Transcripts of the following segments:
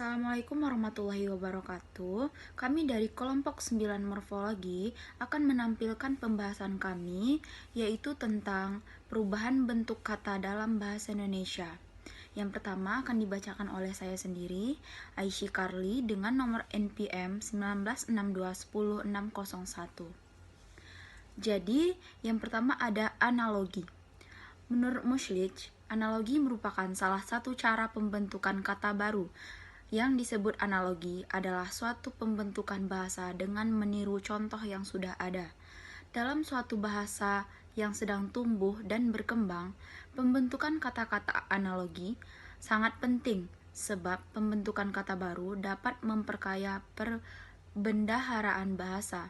Assalamualaikum warahmatullahi wabarakatuh. Kami dari kelompok 9 morfologi akan menampilkan pembahasan kami, yaitu tentang perubahan bentuk kata dalam bahasa Indonesia. Yang pertama akan dibacakan oleh saya sendiri, Aisyah Carly, dengan nomor NPM 1962100601. Jadi, yang pertama ada analogi. Menurut Mushlich, analogi merupakan salah satu cara pembentukan kata baru. Yang disebut analogi adalah suatu pembentukan bahasa dengan meniru contoh yang sudah ada. Dalam suatu bahasa yang sedang tumbuh dan berkembang, pembentukan kata-kata analogi sangat penting sebab pembentukan kata baru dapat memperkaya perbendaharaan bahasa,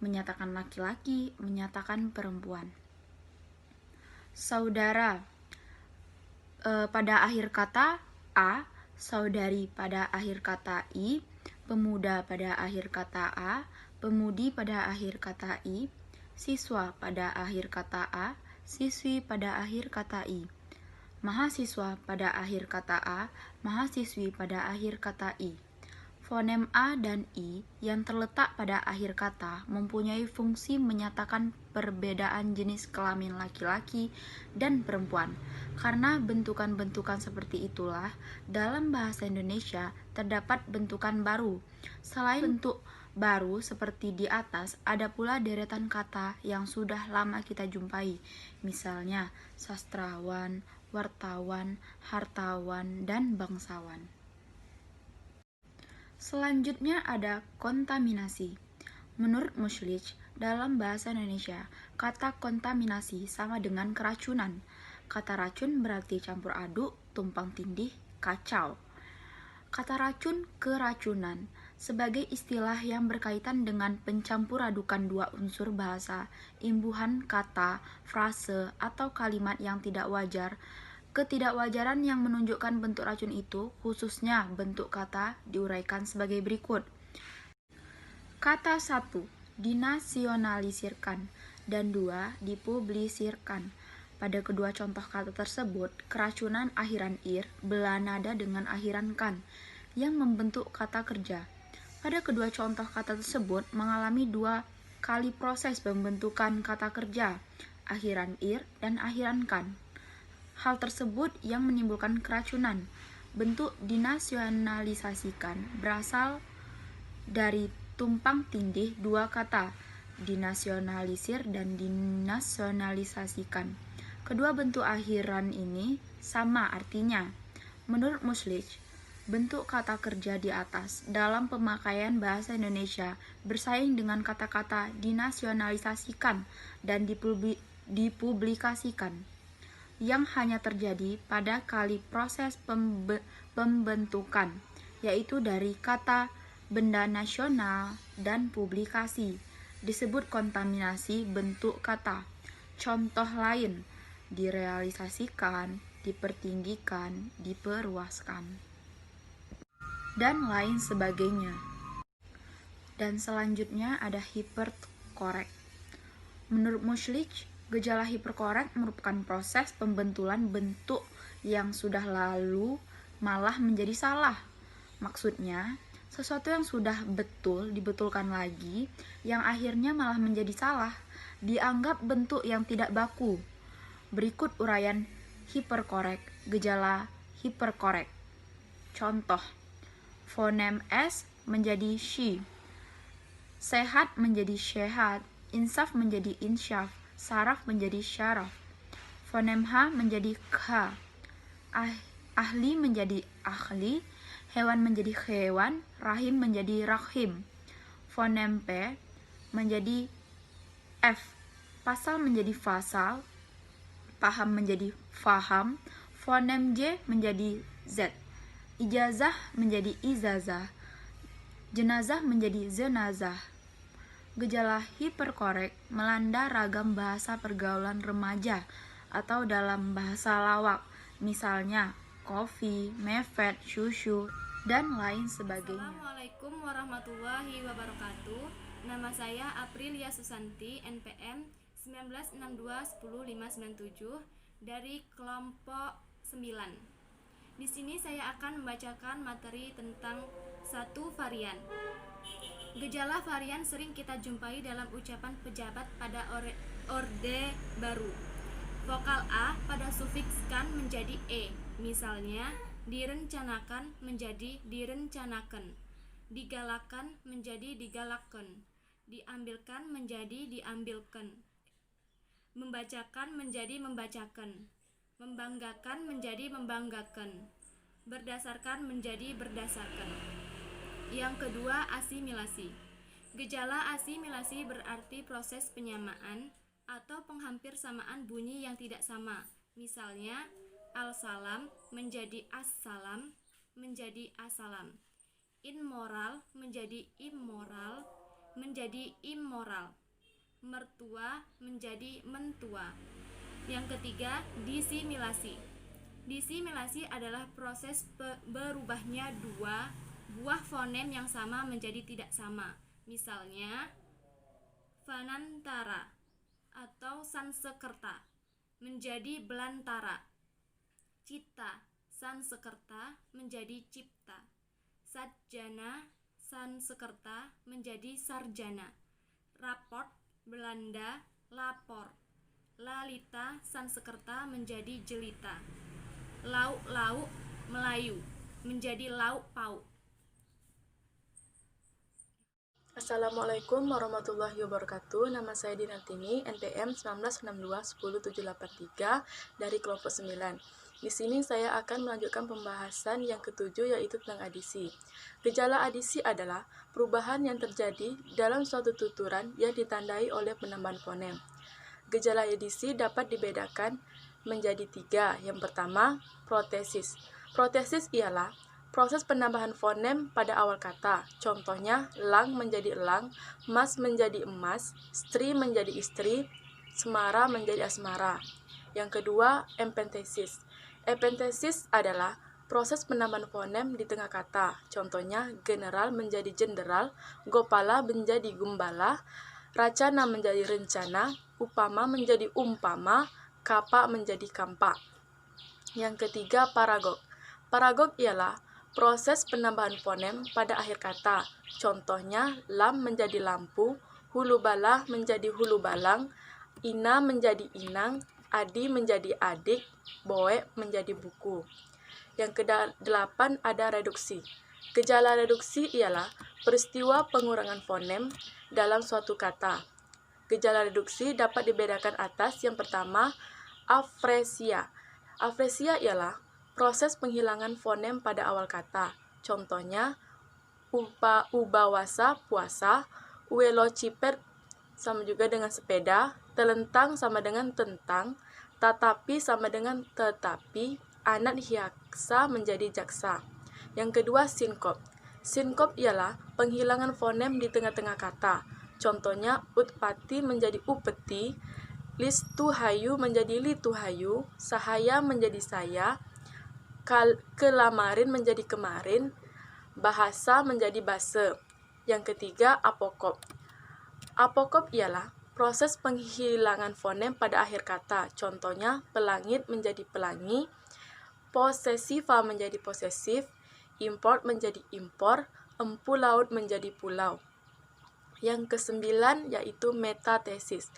menyatakan laki-laki, menyatakan perempuan. Saudara, pada akhir kata A, saudari pada akhir kata I, pemuda pada akhir kata A, pemudi pada akhir kata I, siswa pada akhir kata A, siswi pada akhir kata I, mahasiswa pada akhir kata A, mahasiswi pada akhir kata I. Fonem A dan I yang terletak pada akhir kata mempunyai fungsi menyatakan perbedaan jenis kelamin laki-laki dan perempuan. Karena bentukan-bentukan seperti itulah, dalam bahasa Indonesia terdapat bentukan baru. Selain bentuk baru seperti di atas, ada pula deretan kata yang sudah lama kita jumpai. Misalnya, sastrawan, wartawan, hartawan, dan bangsawan. Selanjutnya ada kontaminasi. Menurut Mushlich, dalam bahasa Indonesia, kata kontaminasi sama dengan keracunan. Kata racun berarti campur aduk, tumpang tindih, kacau. Kata racun, keracunan, sebagai istilah yang berkaitan dengan pencampuradukan dua unsur bahasa, imbuhan kata, frase, atau kalimat yang tidak wajar. Ketidakwajaran yang menunjukkan bentuk racun itu, khususnya bentuk kata, diuraikan sebagai berikut. Kata 1, dinasionalisirkan, dan 2, dipublisirkan. Pada kedua contoh kata tersebut, keracunan akhiran ir belanada dengan akhiran kan, yang membentuk kata kerja. Pada kedua contoh kata tersebut mengalami dua kali proses pembentukan kata kerja, akhiran ir dan akhiran kan. Hal tersebut yang menimbulkan keracunan. Bentuk dinasionalisasikan berasal dari tumpang tindih dua kata, dinasionalisir dan dinasionalisasikan. Kedua bentuk akhiran ini sama artinya. Menurut Mushlich, bentuk kata kerja di atas dalam pemakaian bahasa Indonesia bersaing dengan kata-kata dinasionalisasikan dan dipublikasikan, yang hanya terjadi pada kali proses pembentukan, yaitu dari kata benda nasional dan publikasi, disebut kontaminasi bentuk kata. Contoh lain, direalisasikan, dipertinggikan, diperluaskan, dan lain sebagainya. Dan selanjutnya ada hiperkorek. Menurut Mushlich, gejala hiperkorek merupakan proses pembentulan bentuk yang sudah lalu malah menjadi salah. Maksudnya, sesuatu yang sudah betul dibetulkan lagi, yang akhirnya malah menjadi salah, dianggap bentuk yang tidak baku. Berikut uraian hiperkorek, gejala hiperkorek. Contoh, fonem S menjadi shi, sehat menjadi sehat, insaf menjadi insyaf, saraf menjadi syaraf, fonem H menjadi kha, ahli menjadi ahli, hewan menjadi hewan, rahim menjadi rahim, fonem P menjadi F, pasal menjadi fasal, paham menjadi faham, fonem J menjadi Z, ijazah menjadi izazah, jenazah menjadi zenazah. Gejala hiperkorek melanda ragam bahasa pergaulan remaja atau dalam bahasa lawak, misalnya kopi, mepet, susu, dan lain sebagainya. Assalamualaikum warahmatullahi wabarakatuh. Nama saya Aprilia Susanti, NPM 1962100597 dari kelompok 9. Di sini saya akan membacakan materi tentang satu varian. Gejala varian sering kita jumpai dalam ucapan pejabat pada orde baru. Vokal A pada sufiks kan menjadi e. Misalnya, direncanakan menjadi direncanakan, digalakan menjadi digalakkan, diambilkan menjadi diambilkan, membacakan menjadi membacakan, membanggakan menjadi membanggakan, berdasarkan menjadi berdasarkan. Yang kedua, asimilasi. Gejala asimilasi berarti proses penyamaan atau penghampir samaan bunyi yang tidak sama. Misalnya, al-salam menjadi as-salam menjadi asalam. Immoral menjadi immoral menjadi immoral. Mertua menjadi mentua. Yang ketiga, disimilasi. Disimilasi adalah proses berubahnya dua buah fonem yang sama menjadi tidak sama. Misalnya, Vanantara atau Sansekerta menjadi Belantara. Cita Sansekerta menjadi Cipta. Sarjana Sansekerta menjadi Sarjana. Raport Belanda lapor. Lalita Sansekerta menjadi Jelita. Lauk-lauk Melayu menjadi lauk pauk. Assalamualaikum warahmatullahi wabarakatuh. Nama saya Dinartini, NPM 1962-10783 dari kelompok 9. Di sini saya akan melanjutkan pembahasan yang ketujuh, yaitu tentang adisi. Gejala adisi adalah perubahan yang terjadi dalam suatu tuturan yang ditandai oleh penambahan fonem. Gejala adisi dapat dibedakan menjadi 3. Yang pertama, protesis. Protesis ialah proses penambahan fonem pada awal kata. Contohnya, lang menjadi elang, emas menjadi emas, istri menjadi istri, semara menjadi asmara. Yang kedua, empentesis. Empentesis adalah proses penambahan fonem di tengah kata. Contohnya, general menjadi jenderal, gopala menjadi gumbala, racana menjadi rencana, upama menjadi umpama, kapa menjadi kampa. Yang ketiga, paragog. Paragog ialah proses penambahan fonem pada akhir kata. Contohnya, lam menjadi lampu, hulu balah menjadi hulu balang, ina menjadi inang, adi menjadi adik, boe menjadi buku. Yang ke-8 ada reduksi. Gejala reduksi ialah peristiwa pengurangan fonem dalam suatu kata. Gejala reduksi dapat dibedakan atas. Yang pertama, afresia. Afresia ialah proses penghilangan fonem pada awal kata. Contohnya, ubawasa puasa, uelociper sama juga dengan sepeda, telentang sama dengan tentang, tatapi sama dengan tetapi, anak hiaksa menjadi jaksa. Yang kedua, sinkop. Sinkop ialah penghilangan fonem di tengah-tengah kata. Contohnya, utpati menjadi upeti, listuhayu menjadi lituhayu, sahaya menjadi saya, kelamarin menjadi kemarin, bahasa menjadi base. Yang ketiga, apokop. Apokop ialah proses penghilangan fonem pada akhir kata. Contohnya, pelangit menjadi pelangi, posesiva menjadi posesif, import menjadi impor, empu laut menjadi pulau. Yang ke-9 yaitu metatesis.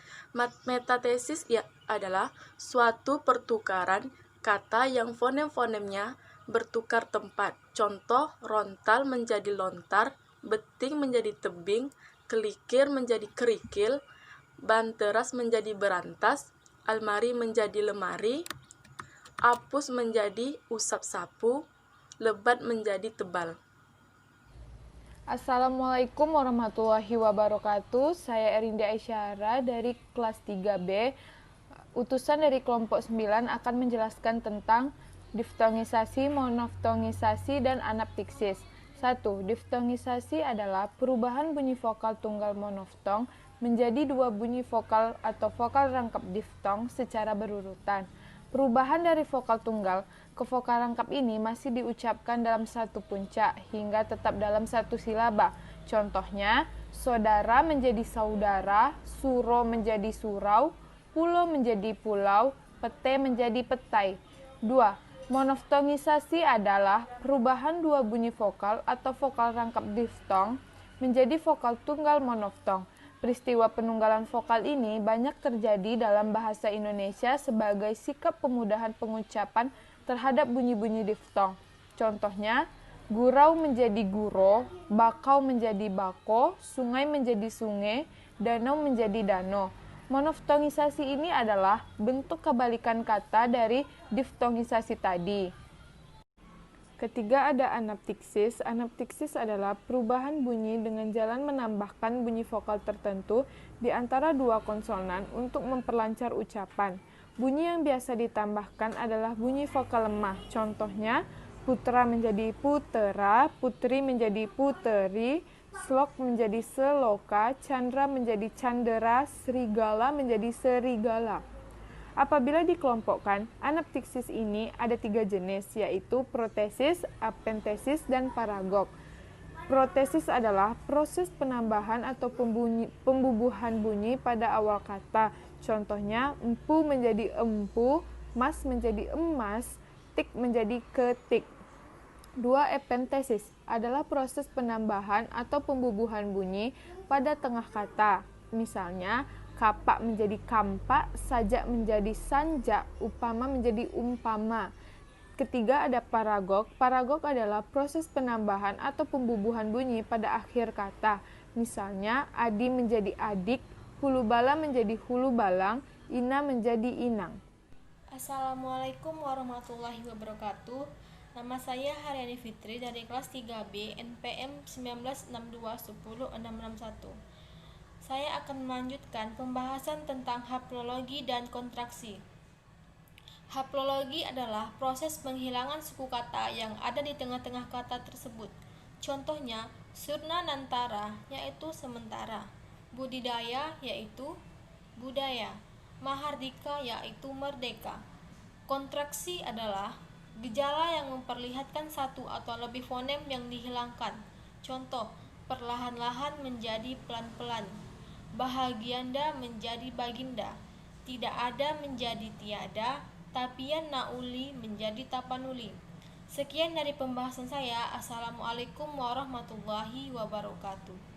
Metatesis adalah suatu pertukaran kata yang fonem-fonemnya bertukar tempat. Contoh, rontal menjadi lontar, beting menjadi tebing, kelikir menjadi kerikil, banteras menjadi berantas, almari menjadi lemari, apus menjadi usap sapu, lebat menjadi tebal. Assalamualaikum warahmatullahi wabarakatuh. Saya Erinda Aisyara dari kelas 3B. Utusan dari kelompok 9 akan menjelaskan tentang diftongisasi, monoftongisasi, dan anaptiksis. 1. Diftongisasi adalah perubahan bunyi vokal tunggal monoftong menjadi dua bunyi vokal atau vokal rangkap diftong secara berurutan. Perubahan dari vokal tunggal ke vokal rangkap ini masih diucapkan dalam satu puncak hingga tetap dalam satu silaba. Contohnya, saudara menjadi saudara, suro menjadi surau, pulau menjadi pulau, pete menjadi petai. 2. Monoftongisasi adalah perubahan dua bunyi vokal atau vokal rangkap diftong menjadi vokal tunggal monoftong. Peristiwa penunggalan vokal ini banyak terjadi dalam bahasa Indonesia sebagai sikap pemudahan pengucapan terhadap bunyi-bunyi diftong. Contohnya, gurau menjadi guro, bakau menjadi bako, sungai menjadi sungai, danau menjadi dano. Monoftongisasi ini adalah bentuk kebalikan kata dari diftongisasi tadi. Ketiga ada anaptiksis. Anaptiksis adalah perubahan bunyi dengan jalan menambahkan bunyi vokal tertentu di antara dua konsonan untuk memperlancar ucapan. Bunyi yang biasa ditambahkan adalah bunyi vokal lemah. Contohnya, putra menjadi putera, putri menjadi puteri, slok menjadi seloka, chandra menjadi candera, serigala menjadi serigala. Apabila dikelompokkan, anaptiksis ini ada 3 jenis, yaitu protesis, apentesis, dan paragok. Protesis adalah proses penambahan atau pembubuhan bunyi pada awal kata. Contohnya, empu menjadi empu, mas menjadi emas, tik menjadi ketik. 2. Epentesis adalah proses penambahan atau pembubuhan bunyi pada tengah kata. Misalnya, kapak menjadi kampak, sajak menjadi sanjak, upama menjadi umpama. Ketiga ada paragok. Paragok adalah proses penambahan atau pembubuhan bunyi pada akhir kata. Misalnya, adi menjadi adik, hulu bala menjadi hulu balang, ina menjadi inang. Assalamualaikum warahmatullahi wabarakatuh. Nama saya Haryani Fitri dari kelas 3B NPM 1962106661. Saya akan melanjutkan pembahasan tentang haplologi dan kontraksi. Haplologi adalah proses penghilangan suku kata yang ada di tengah-tengah kata tersebut. Contohnya, surna nantara yaitu sementara, budidaya yaitu budaya, mahardika yaitu merdeka. Kontraksi adalah gejala yang memperlihatkan satu atau lebih fonem yang dihilangkan. Contoh, perlahan-lahan menjadi pelan-pelan, bahagianda menjadi baginda, tidak ada menjadi tiada, tapian nauli menjadi tapanuli. Sekian dari pembahasan saya. Assalamualaikum warahmatullahi wabarakatuh.